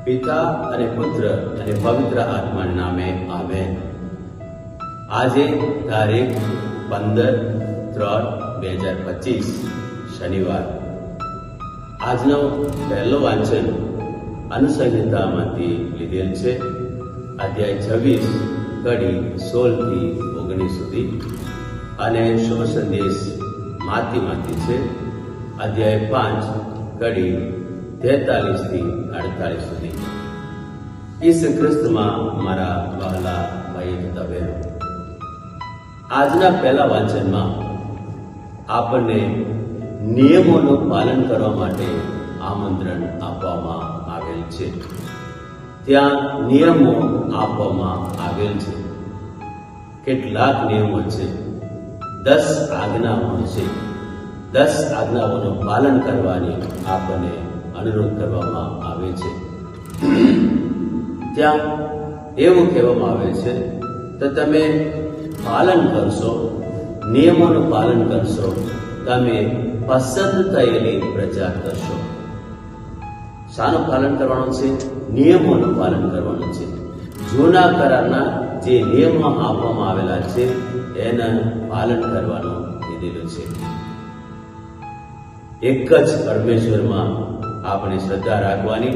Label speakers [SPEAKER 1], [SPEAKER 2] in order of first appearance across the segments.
[SPEAKER 1] પિતા અને પુત્ર અને પવિત્ર આત્માના નામે આમેન. આજે તારીખ 15/3/2025 શનિવાર. આજનો પહેલો વાંચન અનુસંહિતામાંથી લીધેલ છે. અધ્યાય 26 કડી 16 થી 19 સુધી અને શુભ સંદેશ માથીમાંથી છે. અધ્યાય 5 કડી 43 થી 48 સુધી. ઈસુ ખ્રિસ્તમાં મારા વહાલા ભાઈ તથા બહેનો, આજના પહેલા વાંચનમાં આપણને નિયમોનું પાલન કરવા માટે આમંત્રણ આપવામાં આવેલ છે. ત્યાં નિયમો આપવામાં આવેલ છે. કેટલાક નિયમો છે, 10 આજ્ઞાઓ છે. 10 આજ્ઞાઓનું પાલન કરવાની આપણને અનુરોધ કરવામાં આવે છે. ત્યાં એવું કહેવામાં આવે છે તો તમે પાલન કરશો, નિયમોનું પાલન કરશો, તમે પસંદ થયેલી પ્રજા કરશો. શાનું પાલન કરવાનું છે? નિયમોનું પાલન કરવાનું છે. જૂના કરારના જે નિયમો આપવામાં આવેલા છે એના પાલન કરવાનું કીધેલું છે. એક જ પરમેશ્વરમાં આપણે શ્રદ્ધા રાખવાની,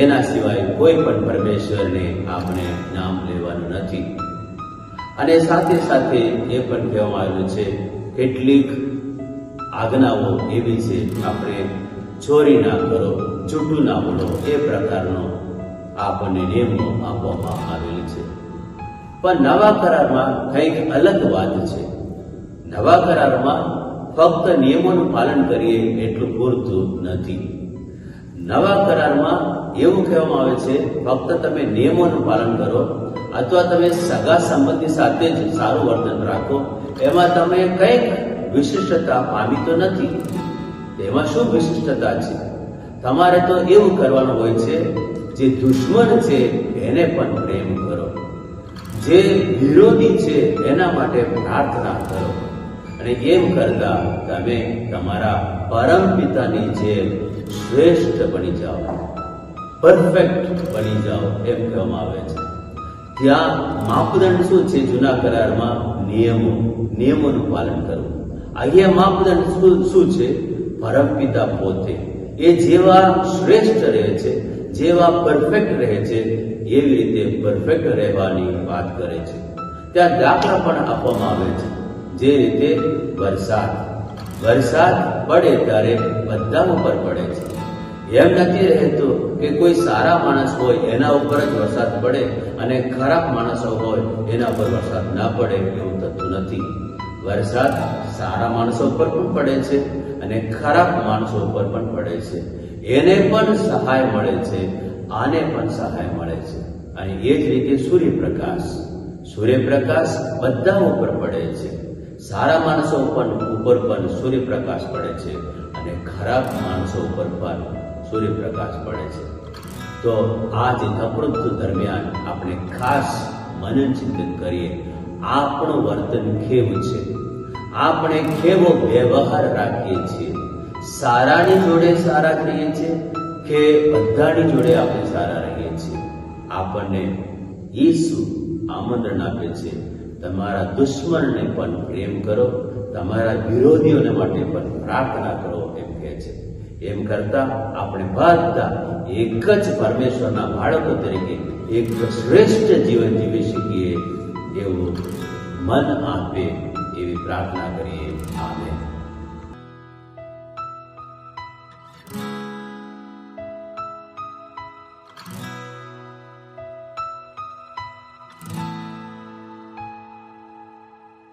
[SPEAKER 1] એના સિવાય કોઈ પણ પરમેશ્વરને આપણે નામ લેવાનું નથી. અને સાથે સાથે એ પણ કહેવામાં આવેલું છે કેટલીક આજ્ઞાઓ એવી છે, આપણે ચોરી ના કરો, જૂઠું ના બોલો, એ પ્રકારનો આપણને નિયમો આપવામાં આવેલી છે. પણ નવા કરારમાં કંઈક અલગ વાત છે. નવા કરારમાં ફક્ત નિયમોનું પાલન કરીએ એટલું પૂરતું નથી. નવા કરારમાં એવું કહેવામાં આવે છે ફક્ત તમે નિયમોનું પાલન કરો અથવા તમે સગા સંબંધી સાથે જ સારું વર્તન રાખો, એમાં તમે કંઈક વિશિષ્ટતા પામી તો નથી. તેમાં શું વિશિષ્ટતા છે? તમારે તો એવું કરવાનું હોય છે, જે દુશ્મન છે એને પણ પ્રેમ કરો, જે વિરોધી છે એના માટે પ્રાર્થના કરો, અને એમ કરતા તમે તમારા પરમ પિતાની જેમ શ્રેષ્ઠ બની જાઓ, પરફેક્ટ બની જાઓ, એમ કહેવામાં આવે છે. ત્યાં માપદંડ શું છે? જૂના કરારમાં નિયમોનું પાલન કરવું. અહીંયા માપદંડ શું છે? પરમપિતા પોતે એ જેવા શ્રેષ્ઠ રહે છે, જેવા પરફેક્ટ રહે છે, એવી રીતે પરફેક્ટ રહેવાની વાત કરે છે. ત્યાં દાખલા પણ આપવામાં આવે છે. જે રીતે વરસાદ પડે ત્યારે બધા ઉપર પડે છે. એમ નથી રહેતું કે કોઈ સારા માણસ હોય એના ઉપર જ વરસાદ પડે અને ખરાબ માણસો હોય એના ઉપર વરસાદ ના પડે, એવું થતું નથી. વરસાદ સારા માણસો ઉપર પણ પડે છે અને ખરાબ માણસો ઉપર પણ પડે છે. એને પણ સહાય મળે છે, આને પણ સહાય મળે છે. અને એ જ રીતે સૂર્યપ્રકાશ બધા ઉપર પડે છે. સારા માણસો ઉપર પણ સૂર્યપ્રકાશ પડે છે અને ખરાબ માણસો ઉપર પણ સૂર્યપ્રકાશ પડે છે. તો આ જે પ્રવૃત્તિ દરમિયાન આપણે ખાસ મનન ચિંતન કરીએ, આપણું વર્તન કેવું છે, આપણે કેવો વ્યવહાર રાખીએ છીએ, સારાની જોડે સારા રહીએ છીએ કે બધાની જોડે આપણે સારા રહીએ છીએ. આપણને ઈસુ આમંત્રણ આપે છે, તમારા દુશ્મનને પણ પ્રેમ કરો, તમારા વિરોધીઓને માટે પણ પ્રાર્થના કરો, એમ કહે છે. એમ કરતા આપણે બધા એક જ પરમેશ્વરના બાળકો તરીકે એક શ્રેષ્ઠ જીવન જીવી શકીએ એવું મન આપે એવી પ્રાર્થના કરીએ. આમેન.